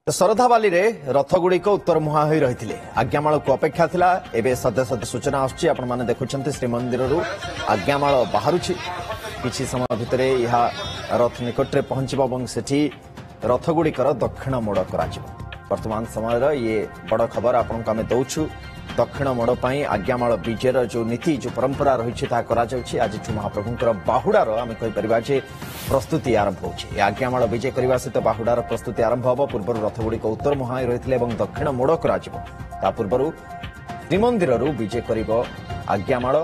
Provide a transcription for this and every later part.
ଶରଧାବାଲି ରେ ରଥଗୁଡିକ ଉତ୍ତର ମୁହାଁ ହୋଇ ରହିଥିଲେ। ଆଜ୍ଞାମାଳକୁ ଅପେକ୍ଷା ଥିଲା। ଏବେ ସଦ୍ୟ ସଦ୍ୟ ସୂଚନା ଆସୁଛି, ଆପଣମାନେ ଦେଖୁଛନ୍ତି ଶ୍ରୀମନ୍ଦିରରୁ ଆଜ୍ଞାମାଳ ବାହାରୁଛି। କିଛି ସମୟ ଭିତରେ ଏହା ରଥ ନିକଟରେ ପହଞ୍ଚିବ ଏବଂ ସେଠି ରଥଗୁଡିକର ଦକ୍ଷିଣ ମୋଡ଼ କରାଯିବ। ବର୍ତ୍ତମାନ ସମୟର ଇଏ ବଡ଼ ଖବର ଆପଣଙ୍କୁ ଆମେ ଦଉଛୁ। ଦକ୍ଷିଣ ମୋଡ଼ ପାଇଁ ଆଜ୍ଞାମାଳ ବିଜେର ଯେଉଁ ନୀତି, ଯେଉଁ ପରମ୍ପରା ରହିଛି ତାହା କରାଯାଉଛି। ଆଜିଠୁ ମହାପ୍ରଭୁଙ୍କର ବାହୁଡାର ଆମେ କହିପାରିବା ଯେ ପ୍ରସ୍ତୁତି ଆରମ୍ଭ ହେଉଛି। ଆଜ୍ଞାମାଳ ବିଜେ କରିବା ସହିତ ବାହୁଡାର ପ୍ରସ୍ତୁତି ଆରମ୍ଭ ହେବ। ପୂର୍ବରୁ ରଥଗୁଡ଼ିକ ଉତ୍ତର ମୁହାଁ ରହିଥିଲେ ଏବଂ ଦକ୍ଷିଣ ମୋଡ଼ କରାଯିବ। ତା ପୂର୍ବରୁ ଶ୍ରୀମନ୍ଦିରରୁ ବିଜେ କରିବ ଆଜ୍ଞାମାଳ।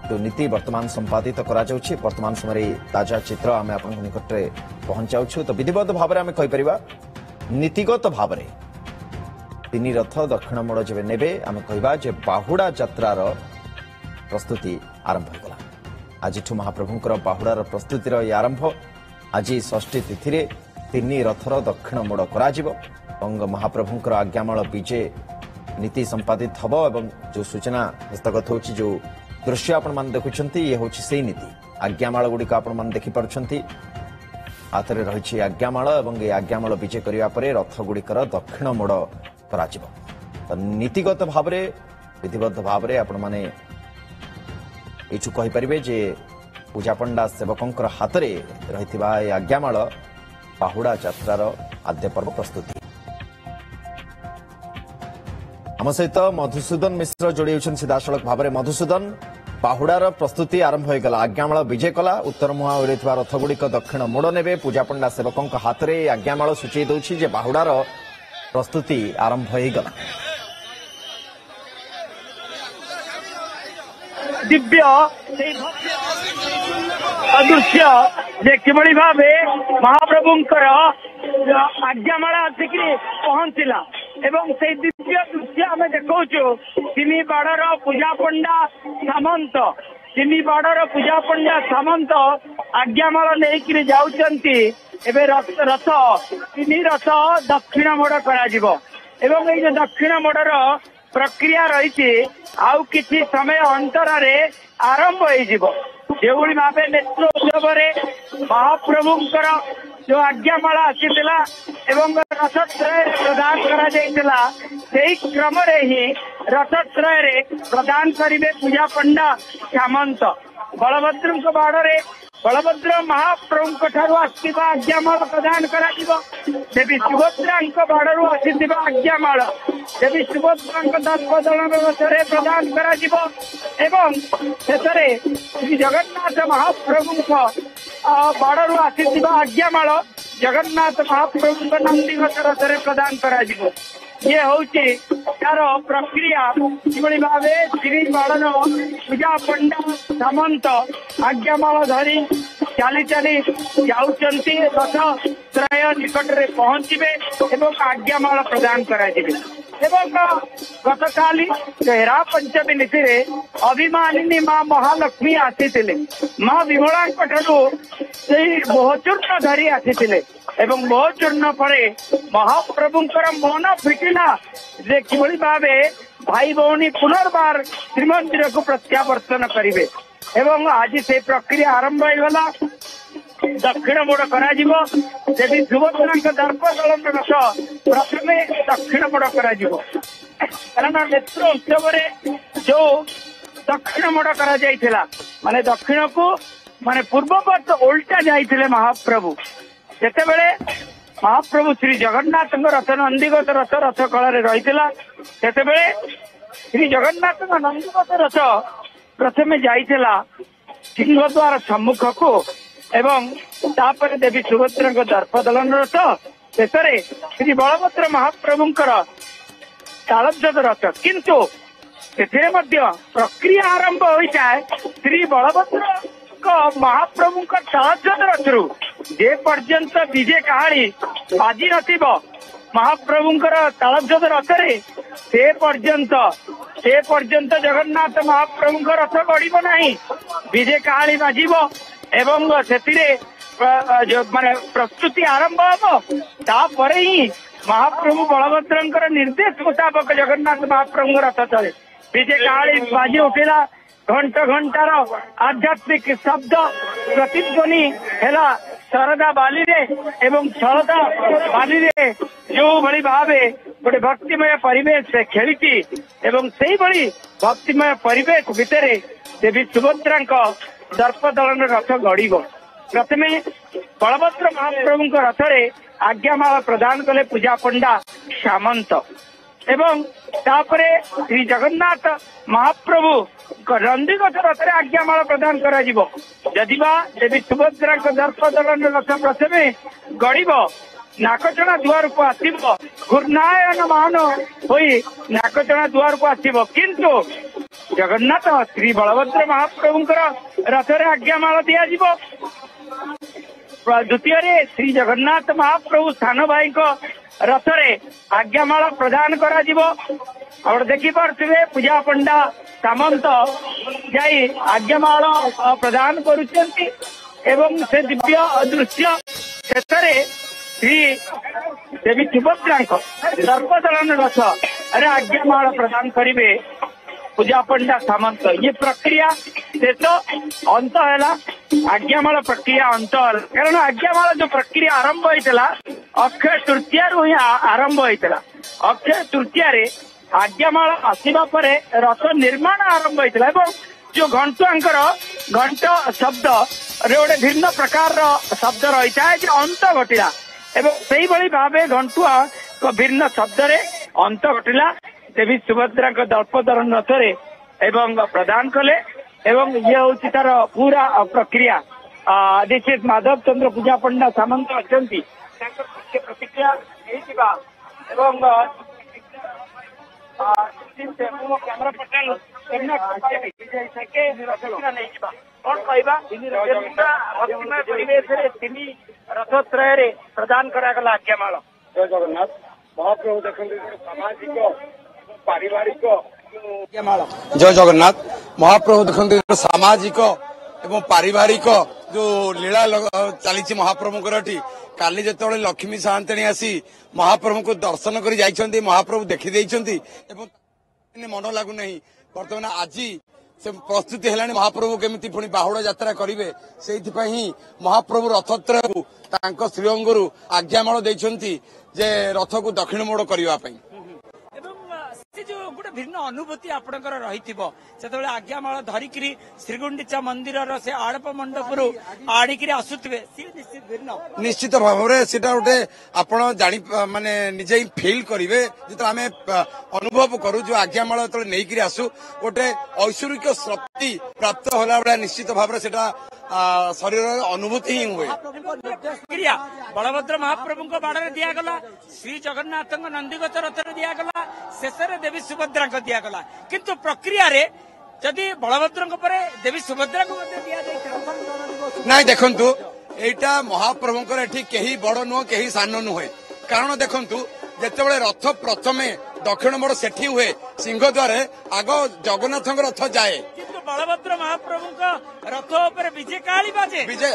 ଯେଉଁ ନୀତି ବର୍ତ୍ତମାନ ସମ୍ପାଦିତ କରାଯାଉଛି, ବର୍ତ୍ତମାନ ସମୟରେ ତାଜା ଚିତ୍ର ଆମେ ଆପଣଙ୍କ ନିକଟରେ ପହଞ୍ଚାଉଛୁ। ତ ବିଧିବଦ୍ଧ ଭାବରେ ଆମେ କହିପାରିବା, ନୀତିଗତ ଭାବରେ ତିନି ରଥ ଦକ୍ଷିଣ ମୋଡ଼ ଯେବେ ନେବେ, ଆମେ କହିବା ଯେ ବାହୁଡା ଯାତ୍ରାର ପ୍ରସ୍ତୁତି ଆରମ୍ଭ ହୋଇଗଲା। ଆଜିଠୁ ମହାପ୍ରଭୁଙ୍କର ବାହୁଡାର ପ୍ରସ୍ତୁତିର ଏହି ଆରମ୍ଭ। ଆଜି ଷଷ୍ଠୀ ତିଥିରେ ତିନି ରଥର ଦକ୍ଷିଣ ମୋଡ଼ କରାଯିବ ଏବଂ ମହାପ୍ରଭୁଙ୍କର ଆଜ୍ଞାମାଳ ବିଜେ ନୀତି ସମ୍ପାଦିତ ହେବ ଏବଂ ଯେଉଁ ସୂଚନା ହସ୍ତଗତ ହେଉଛି, ଯେଉଁ ଦୃଶ୍ୟ ଆପଣମାନେ ଦେଖୁଛନ୍ତି, ଇଏ ହେଉଛି ସେହି ନୀତି। ଆଜ୍ଞାମାଳ ଗୁଡ଼ିକ ଆପଣମାନେ ଦେଖିପାରୁଛନ୍ତି। ହାତରେ ରହିଛି ଆଜ୍ଞାମାଳ ଏବଂ ଏହି ଆଜ୍ଞାମାଳ ବିଜେ କରିବା ପରେ ରଥଗୁଡ଼ିକର ଦକ୍ଷିଣ ମୋଡ଼ କରାଯିବ। ନୀତିଗତ ଭାବରେ, ବିଧିବଦ୍ଧ ଭାବରେ ଆପଣମାନେ ଏଇଠୁ କହିପାରିବେ ଯେ ପୂଜାପଣ୍ଡା ସେବକଙ୍କର ହାତରେ ରହିଥିବା ଏହି ଆଜ୍ଞାମାଳ ବାହୁଡା ଯାତ୍ରାର ଆଦ୍ୟ ପର୍ବ ପ୍ରସ୍ତୁତି। ଆମ ସହିତ ମଧୁସୂଦନ ମିଶ୍ର ଯୋଡ଼ି ହେଉଛନ୍ତି ସିଧାସଳଖ ଭାବରେ। ମଧୁସୂଦନ, ବାହୁଡାର ପ୍ରସ୍ତୁତି ଆରମ୍ଭ ହୋଇଗଲା। ଆଜ୍ଞାମାଳ ବିଜେ କଲା। ଉତ୍ତର ମୁହାଁ ହୋଇଥିବା ରଥଗୁଡ଼ିକ ଦକ୍ଷିଣ ମୋଡ଼ ନେବେ। ପୂଜାପଣ୍ଡା ସେବକଙ୍କ ହାତରେ ଆଜ୍ଞାମାଳ ସୂଚାଇ ଦେଉଛି ଯେ ବାହୁଡାର ପ୍ରସ୍ତୁତି ଆରମ୍ଭ ହୋଇଗଲା। ଦିବ୍ୟ ଦୃଶ୍ୟ ଯେ କିଭଳି ଭାବେ ମହାପ୍ରଭୁଙ୍କର ଆଜ୍ଞାମାଳ ଆସିକି ପହଞ୍ଚିଲା ଏବଂ ସେଇ ଦିବ୍ୟ ଦୃଶ୍ୟ ଆମେ ଦେଖାଉଛୁ। ତିନି ବାଡ଼ର ପୂଜାପଣ୍ଡା ସାମନ୍ତ, ତିନି ବାଡ଼ର ପୂଜାପଣ୍ଡା ସାମନ୍ତ ଆଜ୍ଞାମାଳ ନେଇକିରି ଯାଉଛନ୍ତି। ଏବେ ରଥ ତିନି ରଥ ଦକ୍ଷିଣ ମୋଡ଼ କରାଯିବ ଏବଂ ଏଇ ଯୋଉ ଦକ୍ଷିଣ ମୋଡ଼ର ପ୍ରକ୍ରିୟା ରହିଛି, ଆଉ କିଛି ସମୟ ଅନ୍ତରରେ ଆରମ୍ଭ ହେଇଯିବ। ଯେଉଁଭଳି ଭାବେ ନେତ୍ର ଉତ୍ସବରେ ମହାପ୍ରଭୁଙ୍କର ଯୋଉ ଆଜ୍ଞାମାଳ ଆସିଥିଲା ଏବଂ ରଥତ୍ରୟରେ ପ୍ରଦାନ କରାଯାଇଥିଲା, ସେହି କ୍ରମରେ ହିଁ ରଥତ୍ରୟରେ ପ୍ରଦାନ କରିବେ ପୂଜାପଣ୍ଡା ସାମନ୍ତ। ବଳଭଦ୍ରଙ୍କ ବାଡ଼ରେ ବଳଭଦ୍ର ମହାପ୍ରଭୁଙ୍କ ଠାରୁ ଆସିଥିବା ଆଜ୍ଞାମାଳ ପ୍ରଦାନ କରାଯିବ। ଦେବୀ ସୁଭଦ୍ରାଙ୍କ ବାଡ଼ରୁ ଆସିଥିବା ଆଜ୍ଞାମାଳ ଦେବୀ ସୁଭଦ୍ରାଙ୍କ ଦର୍ପଦଳନ ରଥରେ ପ୍ରଦାନ କରାଯିବ ଏବଂ ଶେଷରେ ଶ୍ରୀ ଜଗନ୍ନାଥ ମହାପ୍ରଭୁଙ୍କ ବାଡ଼ରୁ ଆସିଥିବା ଆଜ୍ଞାମାଳ ଜଗନ୍ନାଥ ମହାପ୍ରଭୁଙ୍କ ନନ୍ଦିଘୋଷ ରଥରେ ପ୍ରଦାନ କରାଯିବ। ଇଏ ହଉଛି ତାର ପ୍ରକ୍ରିୟା। କିଭଳି ଭାବେ ଶ୍ରୀ ବାଡ଼ର ପୂଜାପଣ୍ଡା ସାମନ୍ତ ଆଜ୍ଞାମାଳ ଧରି ଚାଲି ଚାଲି ଯାଉଛନ୍ତି। ରଥ ତ୍ରୟ ନିକଟରେ ପହଞ୍ଚିବେ ଏବଂ ଆଜ୍ଞାମାଳ ପ୍ରଦାନ କରାଯିବେ। ଏବଂ ଗତକାଲି ହେରା ପଞ୍ଚମୀ ନୀତିରେ ଅଭିମାନିନୀ ମା ମହାଲକ୍ଷ୍ମୀ ଆସିଥିଲେ। ମା ବିମଳାଙ୍କ ଠାରୁ ସେଇ ମୋହଚୂର୍ଣ୍ଣ ଧରି ଆସିଥିଲେ ଏବଂ ମୋହଚୂର୍ଣ୍ଣ ପରେ ମହାପ୍ରଭୁଙ୍କର ମନ ଫିଟିଲା ଯେ କିଭଳି ଭାବେ ଭାଇ ଭଉଣୀ ପୁନର୍ବାର ଶ୍ରୀମନ୍ଦିରକୁ ପ୍ରତ୍ୟାବର୍ତ୍ତନ କରିବେ ଏବଂ ଆଜି ସେ ପ୍ରକ୍ରିୟା ଆରମ୍ଭ ହେଇଗଲା। ଦକ୍ଷିଣ ମୋଡ଼ କରାଯିବ। ଦେବୀ ସୁଭଦ୍ରାଙ୍କ ଦର୍ପଦଳନ ରଥ ପ୍ରଥମେ ଦକ୍ଷିଣ ମୋଡ଼ କରାଯିବ, କାରଣ ନେତ୍ର ଉତ୍ସବରେ ଯୋଉ ଦକ୍ଷିଣ ମୋଡ଼ କରାଯାଇଥିଲା, ମାନେ ଦକ୍ଷିଣକୁ ମାନେ ପୂର୍ବବର୍ତ୍ତ ଓଲଟା ଯାଇଥିଲେ ମହାପ୍ରଭୁ। ଯେତେବେଳେ ମହାପ୍ରଭୁ ଶ୍ରୀ ଜଗନ୍ନାଥଙ୍କ ରଥ ନନ୍ଦିଘୋଷ ରଥ ରଥ କଳରେ ରହିଥିଲା, ସେତେବେଳେ ଶ୍ରୀ ଜଗନ୍ନାଥଙ୍କ ନନ୍ଦିଘୋଷ ରଥ ପ୍ରଥମେ ଯାଇଥିଲା ସିଂହଦ୍ୱାର ସମ୍ମୁଖକୁ ଏବଂ ତାପରେ ଦେବୀ ସୁଭଦ୍ରାଙ୍କ ଦର୍ପଦଳନ ରଥ, ଶେଷରେ ଶ୍ରୀ ବଳଭଦ୍ର ମହାପ୍ରଭୁଙ୍କର ତାଳଧ୍ୱଜ ରଥ। କିନ୍ତୁ ସେଥିରେ ମଧ୍ୟ ପ୍ରକ୍ରିୟା ଆରମ୍ଭ ହୋଇଥାଏ ଶ୍ରୀ ବଳଭଦ୍ରଙ୍କ ମହାପ୍ରଭୁଙ୍କ ତାଳଧ୍ୱଜ ରଥରୁ ଯେ ପର୍ଯ୍ୟନ୍ତ ବିଜେ କାହାଳୀ ବାଜି ନଥିବ ମହାପ୍ରଭୁଙ୍କର ତାଳଧ୍ୱଜ ରଥରେ, ସେ ପର୍ଯ୍ୟନ୍ତ ଜଗନ୍ନାଥ ମହାପ୍ରଭୁଙ୍କ ରଥ ଗଡ଼ିବ ନାହିଁ। ବିଜେ କାହାଳୀ ବାଜିବ ଏବଂ ସେଥିରେ ମାନେ ପ୍ରସ୍ତୁତି ଆରମ୍ଭ ହବ। ତାପରେ ହିଁ ମହାପ୍ରଭୁ ବଳଭଦ୍ରଙ୍କର ନିର୍ଦ୍ଦେଶ ମୁତାବକ ଜଗନ୍ନାଥ ମହାପ୍ରଭୁଙ୍କ ରଥ ଚଳେ। ବିଜେ କାହାଳୀ ବାଜି ଉଠିଲା, ଘଣ୍ଟାର ଆଧ୍ୟାତ୍ମିକ ଶବ୍ଦ ପ୍ରତିଧ୍ୱନି ହେଲା। ଶରଦା ବାଲିରେ ଏବଂ ଶରଦା ବାଲିରେ ଯୋଉଭଳି ଭାବେ ଗୋଟେ ଭକ୍ତିମୟ ପରିବେଶ ଖେଳିଛି ଏବଂ ସେଇଭଳି ଭକ୍ତିମୟ ପରିବେଶ ଭିତରେ ଦେବୀ ସୁଭଦ୍ରାଙ୍କ ଦର୍ପ ଦଳନ ରଥ ଗଡ଼ିବ। ପ୍ରଥମେ ବଳଭଦ୍ର ମହାପ୍ରଭୁଙ୍କ ରଥରେ ଆଜ୍ଞାମାଳ ପ୍ରଦାନ କଲେ ପୂଜା ପଣ୍ଡା ସାମନ୍ତ ଏବଂ ତାପରେ ଶ୍ରୀ ଜଗନ୍ନାଥ ମହାପ୍ରଭୁ ନନ୍ଦିଘୋଷ ରଥରେ ଆଜ୍ଞାମାଳ ପ୍ରଦାନ କରାଯିବ। ଯଦିବା ଦେବୀ ସୁଭଦ୍ରାଙ୍କ ଦର୍ପ ଦଳନ ରଥ ପ୍ରଥମେ ଗଡ଼ିବ, ନାକଚଣା ଦୁଆରକୁ ଆସିବ, ଘୂର୍ଣ୍ଣାୟନ ମାନ ହୋଇ ନାକଚଣା ଦୁଆରକୁ ଆସିବ, କିନ୍ତୁ ଜଗନ୍ନାଥ ଶ୍ରୀ ବଳଭଦ୍ର ମହାପ୍ରଭୁଙ୍କର ରଥରେ ଆଜ୍ଞାମାଳ ଦିଆଯିବ। ଦ୍ୱିତୀୟରେ ଶ୍ରୀ ଜଗନ୍ନାଥ ମହାପ୍ରଭୁ ସାନ ଭାଇଙ୍କ ରଥରେ ଆଜ୍ଞାମାଳ ପ୍ରଦାନ କରାଯିବ। ଆପଣ ଦେଖିପାରୁଥିବେ ପୂଜା ପଣ୍ଡା ସାମନ୍ତ ଯାଇ ଆଜ୍ଞାମାଳ ପ୍ରଦାନ କରୁଛନ୍ତି ଏବଂ ସେ ଦିବ୍ୟ ଦୃଶ୍ୟ ଶେଷରେ ଶ୍ରୀ ଦେବୀ ସୁଭଦ୍ରାଙ୍କ ଦର୍ପଦଳନ ରଥରେ ଆଜ୍ଞାମାଳ ପ୍ରଦାନ କରିବେ ପୂଜା ପଣ୍ଡା ସାମନ୍ତ। ये प्रक्रिया शेष अंत है, आज्ञामाल प्रक्रिया अंत है, कारण आज्ञामाल जो प्रक्रिया आरंभ होता अक्षय तृतीय ही आरंभ होता। अक्षय तृतीय आज्ञामाल आसवा पर रथ निर्माण आरंभ होता जो घंटुआंकर घंट शब्द गोटे भिन्न प्रकार शब्द रही है अंत घटिला एवं से भाव घंटुआ भिन्न शब्द अंत घटिला। देवी सुभद्रा दर्पदलन रथरे एवं प्रदान कले एवं ये हूँ तार पूरा प्रक्रिया। दिस इज माधव चंद्र पूजा पंडा सामंत अच्छा प्रतिक्रिया कैमरा पर्सन कौन कहवा भक्तिमय परिवेश रथत्रय प्रदान करागला आज्ञामाल। जय जगन्नाथ महाप्रभु देखते सामाजिक पारिवारिक जय जगन्नाथ महाप्रभु देखते सामाजिक एवं पारिवारिक जो लीला चली महाप्रभुଙ୍କର काली जिते लक्ष्मी साहंतणी आसी महाप्रभु को दर्शन कर जाइछन्ती महाप्रभु देखी देइछन्ती एवं मन लागुना बर्तमान आज से प्रस्तुति है महाप्रभु केमिति पुणी बाहुड़ा यात्रा करेंगे से महाप्रभु रथत्रय को श्रीअंगरू आज्ञामाल देइछन्ती जे रथ को दक्षिण मोड़ करने जो गोटे भिन्न अनुभूति आपणकर रही से आज्ञामाल धरिकी श्रीगुंडीचा मंदिर से आड़प मंडप आड़िकी आसुवे निश्चित भाव से गोटे आपण जानी माने निजे फिल करेंगे जो आम अनुभव करूँ जो आज्ञामाल जो नहीं आसू गोटे ऐश्वर्यिक शक्ति प्राप्त होला भाया निश्चित भाव से शरीर अनुभूति ही हुए। बलभद्र महाप्रभु बाड़े दिगला श्री जगन्नाथ नंदीघोष रथ दिगला शेष देवी सुभद्रा दिगला किंतु प्रक्रिया रे जदि बलभद्र देवी सुभद्रा ना देखु एटा महाप्रभुंकर एठी कहीं बड़ नुह कहीं सान नुहे कारण देखु जिते रथ प्रथमे दक्षिण मोड़ सेठी हुए सिंहद्वार आग जगन्नाथ रथ जाए बलभद्र महाप्रभु रथ उपर विजय काली बाजे विजय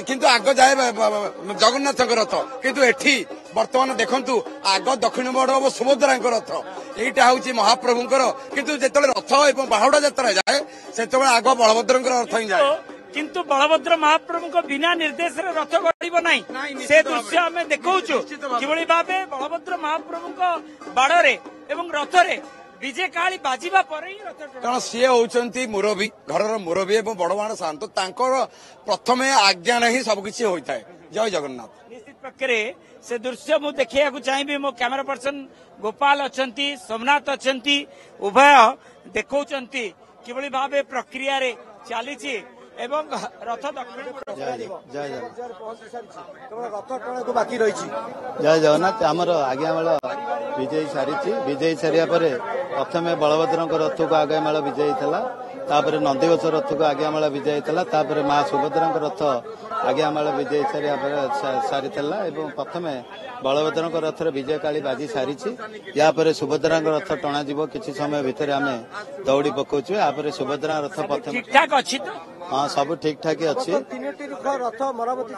किंतु आग जाए जगन्नाथ रथ किंतु एठी वर्तमान देखंतु आग दक्षिण मोड़ हम सुभद्रा रथ यहीटा हूँ महाप्रभुंकर किंतु जिते रथ एवं बाहुड़ा यात्रा जाए से आग बलभद्र रथ ही जाए किंतु बलभद्र महाप्रभु बिना निर्देश रथ गड़ब ना से दृश्य आम देखु किभली भाव बलभद्र महाप्रभु बाड़े एवं रथरे विजय काली बाजिबा पर ही रथ कारण सी होती मुरबी घर मुरबी और बड़वाण सात प्रथमे आज्ञा ही सबकिछि होता है। जय जगन्नाथ। निश्चित प्रकार से दृश्य मु देखा चाहिए मो कैमरा पर्सन गोपाल अच्छा सोमनाथ अच्छा उभय देखौंती किभली भाव प्रक्रिया रे चली एवं रथ दक्षिण रथ टणा को बाकी रही। जय जगन्नाथ आमर आज्ञामाल विजयी सारिया पर प्रथमे बलभद्र रथ को आज्ञामाल विजयी था तापर नंदीघोष रथ को आज्ञामाल विजयी था तापर माँ सुभद्रा रथ आज्ञामाल विजयी सारी प्रथमे बलभद्र रथर विजय काली बाजी सारी यापर सुभद्रा रथ टणा किसी समय भितर आम दौड़ी पकाउछु यापर सुभद्रा रथ प्रथम ठीक ठाक अच्छी हाँ सब ठीक ठाक अच्छी। रथ मरम्मती